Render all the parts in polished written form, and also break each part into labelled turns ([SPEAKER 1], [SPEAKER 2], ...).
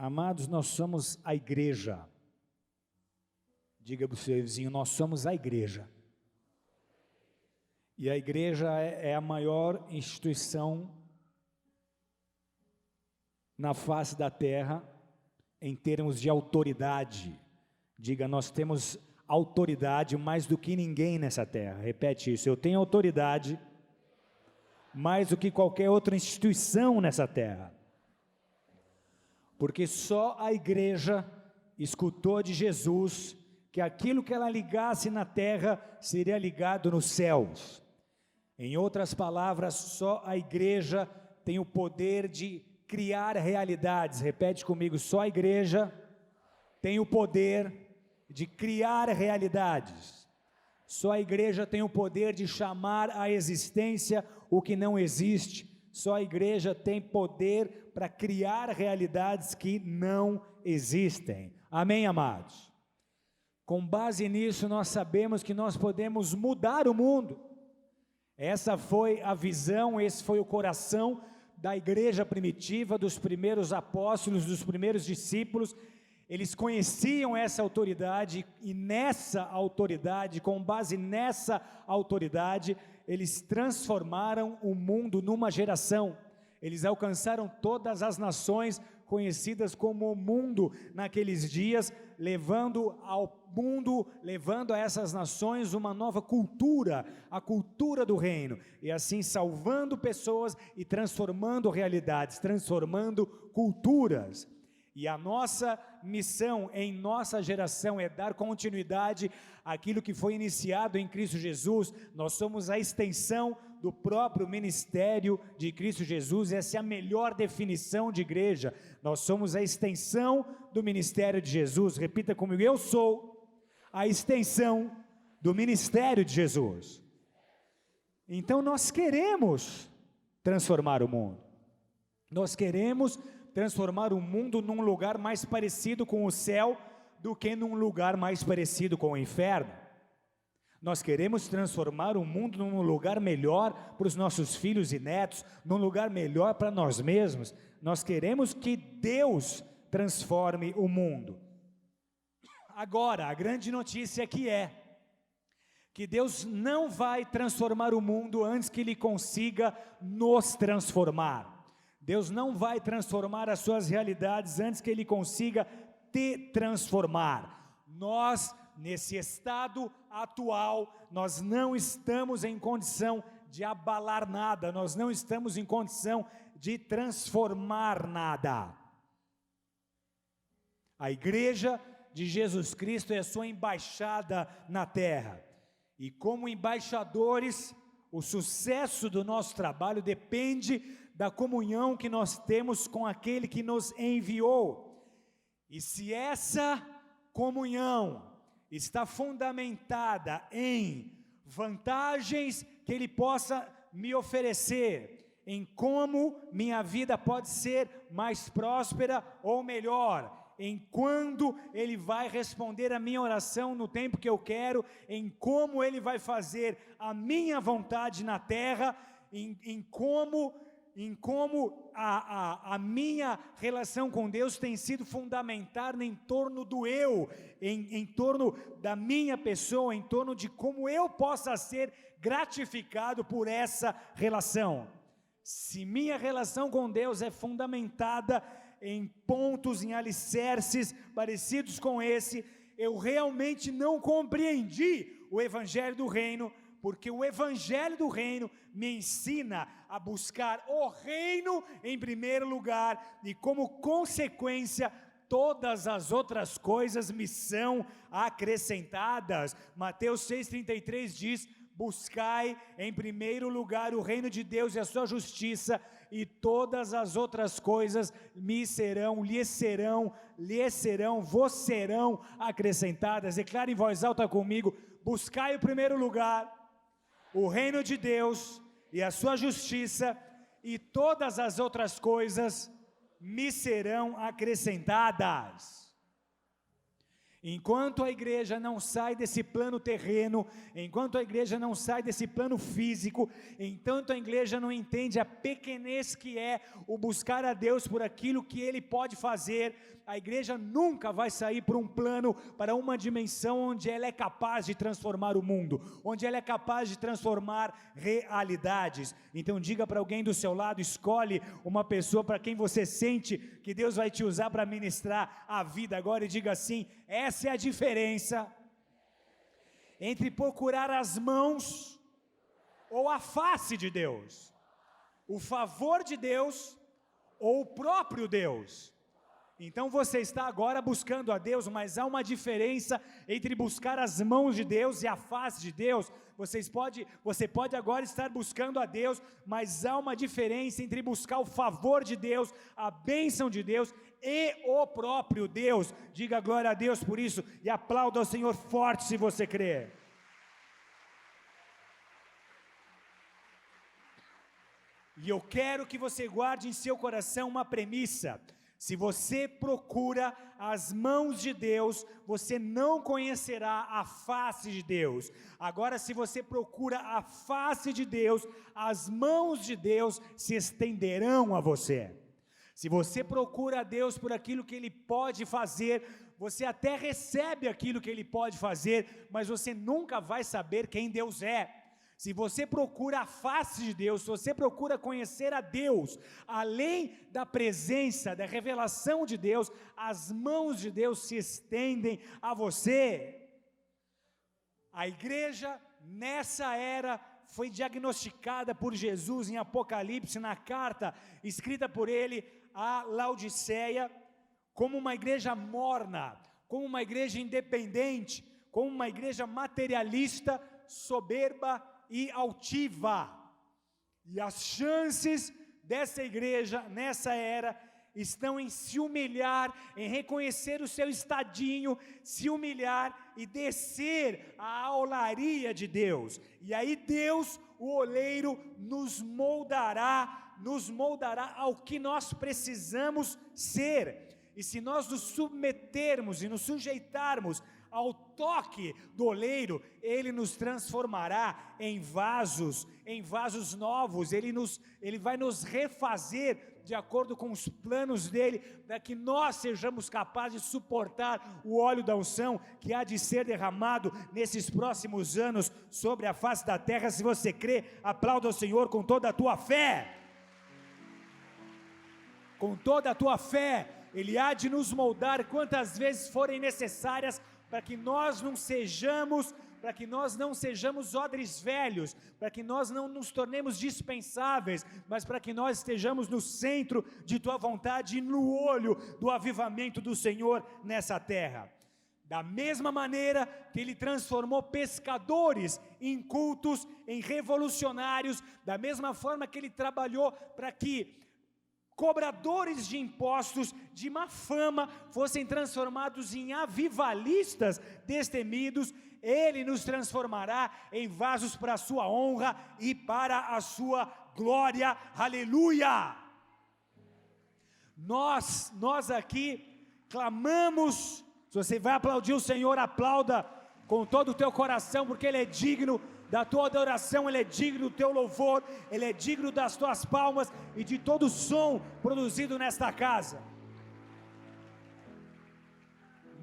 [SPEAKER 1] Amados, nós somos a igreja. Diga para o seu vizinho, nós somos a igreja. E a igreja é a maior instituição na face da terra, em termos de autoridade. Diga, nós temos autoridade mais do que ninguém nessa terra. Repete isso, eu tenho autoridade mais do que qualquer outra instituição nessa terra. Porque só a igreja escutou de Jesus que aquilo que ela ligasse na terra seria ligado nos céus. Em outras palavras, só a igreja tem o poder de criar realidades. Repete comigo, só a igreja tem o poder de criar realidades. Só a igreja tem o poder de chamar à existência o que não existe. Só a igreja tem poder para criar realidades que não existem. Amém, amados? Com base nisso, nós sabemos que nós podemos mudar o mundo. Essa foi a visão, esse foi o coração da igreja primitiva, dos primeiros apóstolos, dos primeiros discípulos. Eles conheciam essa autoridade e nessa autoridade, com base nessa autoridade, eles transformaram o mundo numa geração. Eles alcançaram todas as nações conhecidas como o mundo naqueles dias, levando ao mundo, levando a essas nações uma nova cultura, a cultura do reino, e assim salvando pessoas e transformando realidades, transformando culturas. E a nossa missão em nossa geração é dar continuidade àquilo que foi iniciado em Cristo Jesus. Nós somos a extensão do próprio ministério de Cristo Jesus. Essa é a melhor definição de igreja. Nós somos a extensão do ministério de Jesus. Repita comigo, eu sou a extensão do ministério de Jesus. Então nós queremos transformar o mundo. Nós queremos transformar o mundo num lugar mais parecido com o céu do que num lugar mais parecido com o inferno. Nós queremos transformar o mundo num lugar melhor para os nossos filhos e netos, num lugar melhor para nós mesmos. Nós queremos que Deus transforme o mundo. Agora, a grande notícia é que Deus não vai transformar o mundo antes que Ele consiga nos transformar. Deus não vai transformar as suas realidades antes que Ele consiga te transformar. Nós, nesse estado atual, nós não estamos em condição de abalar nada, nós não estamos em condição de transformar nada. A igreja de Jesus Cristo é a sua embaixada na terra. E como embaixadores, o sucesso do nosso trabalho depende da comunhão que nós temos com aquele que nos enviou. E se essa comunhão está fundamentada em vantagens que Ele possa me oferecer, em como minha vida pode ser mais próspera ou melhor, em quando Ele vai responder a minha oração no tempo que eu quero, em como Ele vai fazer a minha vontade na terra, em como a minha relação com Deus tem sido fundamentada em torno do eu, em torno da minha pessoa, em torno de como eu possa ser gratificado por essa relação. Se minha relação com Deus é fundamentada em pontos, em alicerces parecidos com esse, eu realmente não compreendi o Evangelho do Reino, porque o Evangelho do Reino me ensina a buscar o Reino em primeiro lugar, e como consequência, todas as outras coisas me são acrescentadas. Mateus 6,33 diz, buscai em primeiro lugar o reino de Deus e a sua justiça, e todas as outras coisas lhes serão vos serão acrescentadas. Declare em voz alta comigo, buscai o primeiro lugar, o reino de Deus e a sua justiça, e todas as outras coisas me serão acrescentadas. Enquanto a igreja não sai desse plano terreno, enquanto a igreja não sai desse plano físico, enquanto a igreja não entende a pequenez que é o buscar a Deus por aquilo que Ele pode fazer, a igreja nunca vai sair para um plano, para uma dimensão onde ela é capaz de transformar o mundo, onde ela é capaz de transformar realidades. Então diga para alguém do seu lado, escolhe uma pessoa para quem você sente que Deus vai te usar para ministrar a vida agora, e diga assim: essa é a diferença entre procurar as mãos ou a face de Deus, o favor de Deus ou o próprio Deus. Então você está agora buscando a Deus, mas há uma diferença entre buscar as mãos de Deus e a face de Deus. Você pode agora estar buscando a Deus, mas há uma diferença entre buscar o favor de Deus, a bênção de Deus e o próprio Deus. Diga glória a Deus por isso e aplauda ao Senhor forte se você crer. E eu quero que você guarde em seu coração uma premissa: se você procura as mãos de Deus, você não conhecerá a face de Deus. Agora, se você procura a face de Deus, as mãos de Deus se estenderão a você. Se você procura a Deus por aquilo que Ele pode fazer, você até recebe aquilo que Ele pode fazer, mas você nunca vai saber quem Deus é. Se você procura a face de Deus, se você procura conhecer a Deus, além da presença, da revelação de Deus, as mãos de Deus se estendem a você. A igreja nessa era foi diagnosticada por Jesus em Apocalipse, na carta escrita por ele a Laodiceia, como uma igreja morna, como uma igreja independente, como uma igreja materialista, soberba e altiva. E as chances dessa igreja nessa era estão em se humilhar, em reconhecer o seu estadinho, se humilhar e descer a olaria de Deus. E aí Deus, o oleiro, nos moldará ao que nós precisamos ser. E se nós nos submetermos e nos sujeitarmos ao toque do oleiro, Ele nos transformará em vasos novos. Ele vai nos refazer de acordo com os planos dEle, para que nós sejamos capazes de suportar o óleo da unção que há de ser derramado nesses próximos anos sobre a face da terra. Se você crê, aplauda o Senhor com toda a tua fé. Com toda a tua fé, Ele há de nos moldar quantas vezes forem necessárias, para que nós não sejamos odres velhos, para que nós não nos tornemos dispensáveis, mas para que nós estejamos no centro de Tua vontade e no olho do avivamento do Senhor nessa terra. Da mesma maneira que Ele transformou pescadores incultos em revolucionários, da mesma forma que Ele trabalhou para que cobradores de impostos de má fama fossem transformados em avivalistas destemidos, Ele nos transformará em vasos para a sua honra e para a sua glória. Aleluia! Nós aqui clamamos. Se você vai aplaudir o Senhor, aplauda com todo o teu coração, porque Ele é digno da tua adoração, Ele é digno do teu louvor, Ele é digno das tuas palmas e de todo o som produzido nesta casa.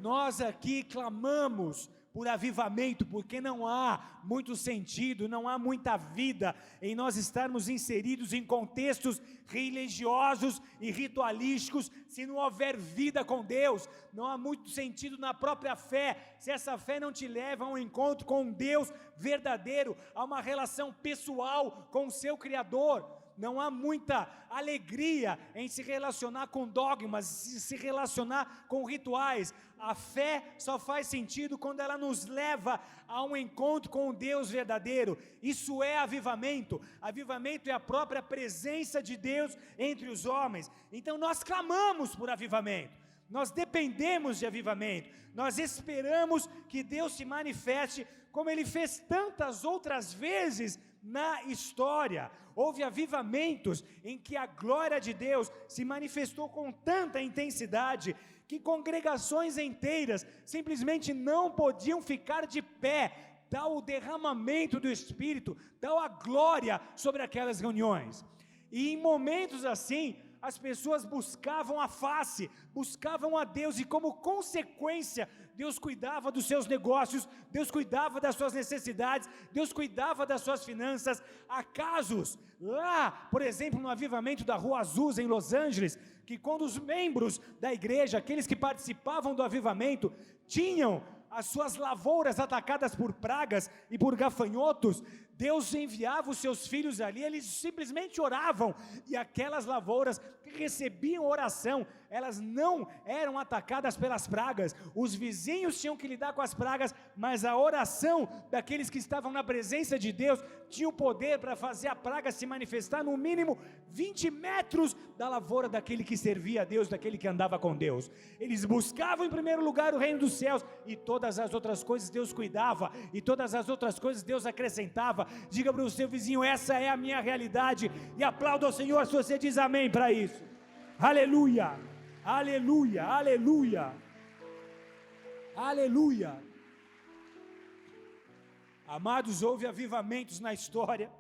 [SPEAKER 1] Nós aqui clamamos por avivamento, porque não há muito sentido, não há muita vida em nós estarmos inseridos em contextos religiosos e ritualísticos, se não houver vida com Deus. Não há muito sentido na própria fé, se essa fé não te leva a um encontro com um Deus verdadeiro, a uma relação pessoal com o seu Criador. Não há muita alegria em se relacionar com dogmas, se relacionar com rituais. A fé só faz sentido quando ela nos leva a um encontro com o Deus verdadeiro. Isso é avivamento. Avivamento é a própria presença de Deus entre os homens. Então nós clamamos por avivamento. Nós dependemos de avivamento. Nós esperamos que Deus se manifeste como Ele fez tantas outras vezes na história. Houve avivamentos em que a glória de Deus se manifestou com tanta intensidade que congregações inteiras simplesmente não podiam ficar de pé, tal o derramamento do Espírito, tal a glória sobre aquelas reuniões. E em momentos assim, as pessoas buscavam a face, buscavam a Deus, e como consequência, Deus cuidava dos seus negócios, Deus cuidava das suas necessidades, Deus cuidava das suas finanças. Há casos lá, por exemplo, no avivamento da Rua Azusa, em Los Angeles, que quando os membros da igreja, aqueles que participavam do avivamento, tinham as suas lavouras atacadas por pragas e por gafanhotos, Deus enviava os seus filhos ali, eles simplesmente oravam, e aquelas lavouras que recebiam oração, elas não eram atacadas pelas pragas. Os vizinhos tinham que lidar com as pragas, mas a oração daqueles que estavam na presença de Deus tinha o poder para fazer a praga se manifestar no mínimo 20 metros da lavoura daquele que servia a Deus, daquele que andava com Deus. Eles buscavam em primeiro lugar o reino dos céus, e todas as outras coisas Deus cuidava, e todas as outras coisas Deus acrescentava. Diga para o seu vizinho: essa é a minha realidade, e aplauda ao Senhor se você diz amém para isso. Aleluia, aleluia, aleluia, aleluia. Amados, houve avivamentos na história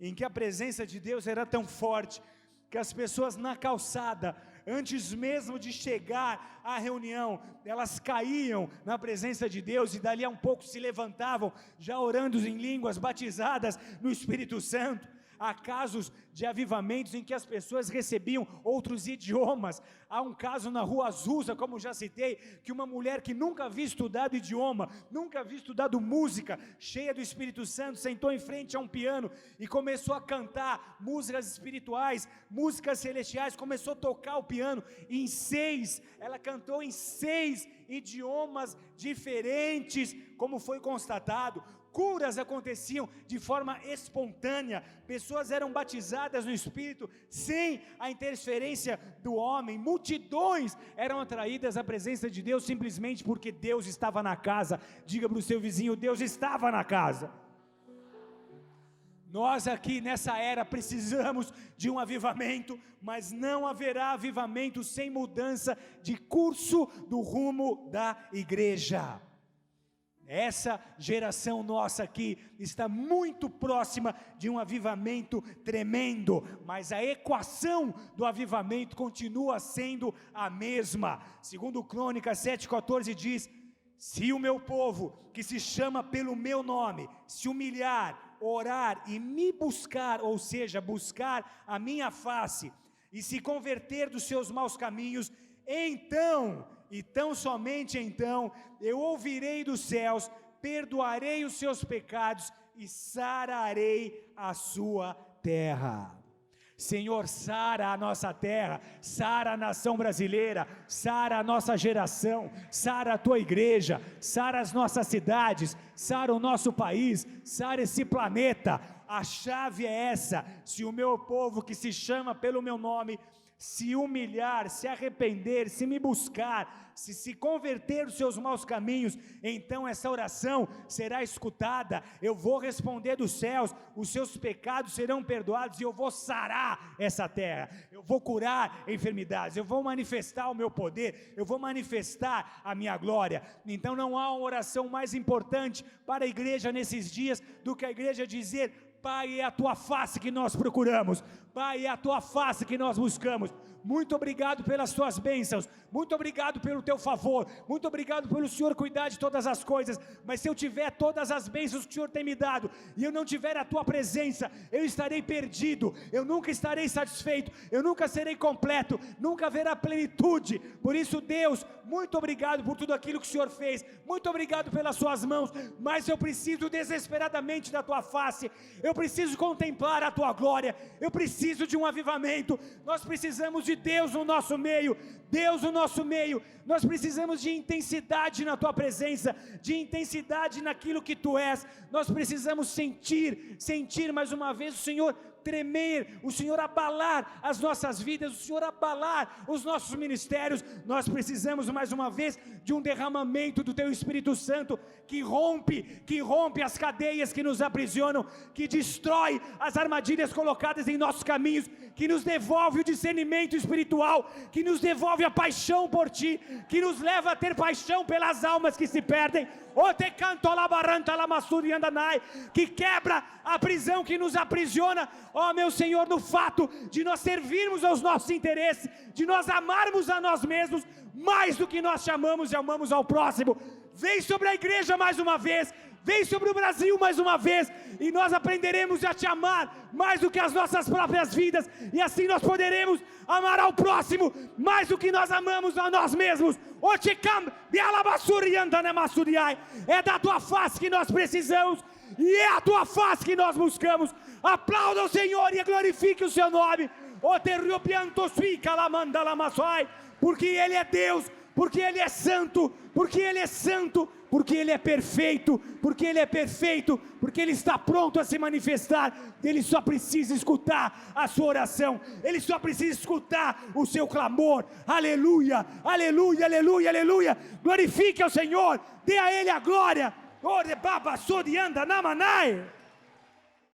[SPEAKER 1] em que a presença de Deus era tão forte que as pessoas na calçada, antes mesmo de chegar à reunião, elas caíam na presença de Deus, e dali a um pouco se levantavam, já orando em línguas, batizadas no Espírito Santo. Há casos de avivamentos em que as pessoas recebiam outros idiomas. Há um caso na Rua Azusa, como já citei, que uma mulher que nunca havia estudado idioma, nunca havia estudado música, cheia do Espírito Santo, sentou em frente a um piano e começou a cantar músicas espirituais, músicas celestiais, começou a tocar o piano, e ela cantou em 6 idiomas diferentes, como foi constatado. Curas aconteciam de forma espontânea, pessoas eram batizadas no Espírito sem a interferência do homem, multidões eram atraídas à presença de Deus simplesmente porque Deus estava na casa. Diga para o seu vizinho: Deus estava na casa. Nós aqui nessa era precisamos de um avivamento, mas não haverá avivamento sem mudança de curso do rumo da igreja. Essa geração nossa aqui está muito próxima de um avivamento tremendo, mas a equação do avivamento continua sendo a mesma. Segundo Crônicas 7,14 diz: se o meu povo, que se chama pelo meu nome, se humilhar, orar e me buscar, ou seja, buscar a minha face, e se converter dos seus maus caminhos, então, e tão somente então, eu ouvirei dos céus, perdoarei os seus pecados e sararei a sua terra. Senhor, sara a nossa terra, sara a nação brasileira, sara a nossa geração, sara a tua igreja, sara as nossas cidades, sara o nosso país, sara esse planeta. A chave é essa: se o meu povo, que se chama pelo meu nome, se humilhar, se arrepender, se me buscar, se converter dos seus maus caminhos, então essa oração será escutada, eu vou responder dos céus, os seus pecados serão perdoados, e eu vou sarar essa terra, eu vou curar enfermidades, eu vou manifestar o meu poder, eu vou manifestar a minha glória. Então não há uma oração mais importante para a igreja nesses dias do que a igreja dizer: Pai, é a tua face que nós procuramos, Pai, é a tua face que nós buscamos. Muito obrigado pelas tuas bênçãos, muito obrigado pelo teu favor, muito obrigado pelo Senhor cuidar de todas as coisas. Mas se eu tiver todas as bênçãos que o Senhor tem me dado, e eu não tiver a tua presença, eu estarei perdido, eu nunca estarei satisfeito, eu nunca serei completo, nunca haverá plenitude. Por isso, Deus, muito obrigado por tudo aquilo que o Senhor fez, muito obrigado pelas suas mãos, mas eu preciso desesperadamente da tua face, eu preciso contemplar a tua glória, eu preciso de um avivamento. Nós precisamos de Deus no nosso meio, Deus no nosso meio. Nós precisamos de intensidade na tua presença, de intensidade naquilo que tu és. Nós precisamos sentir mais uma vez o Senhor tremer, o Senhor abalar as nossas vidas, o Senhor abalar os nossos ministérios. Nós precisamos mais uma vez de um derramamento do Teu Espírito Santo, que rompe as cadeias que nos aprisionam, que destrói as armadilhas colocadas em nossos caminhos, que nos devolve o discernimento espiritual, que nos devolve a paixão por Ti, que nos leva a ter paixão pelas almas que se perdem, que quebra a prisão que nos aprisiona, ó meu Senhor, no fato de nós servirmos aos nossos interesses, de nós amarmos a nós mesmos, mais do que nós chamamos e amamos ao próximo. Vem sobre a igreja mais uma vez, vem sobre o Brasil mais uma vez, e nós aprenderemos a Te amar mais do que as nossas próprias vidas, e assim nós poderemos amar ao próximo mais do que nós amamos a nós mesmos. É da Tua face que nós precisamos, e é a Tua face que nós buscamos. Aplauda o Senhor e glorifique o Seu nome, porque Ele é Deus, porque Ele é santo, porque Ele é santo, porque Ele é perfeito, porque Ele é perfeito, porque Ele está pronto a se manifestar. Ele só precisa escutar a sua oração, Ele só precisa escutar o seu clamor. Aleluia, aleluia, aleluia, aleluia. Glorifique ao Senhor, dê a Ele a glória. Ore baba sodianda namanai.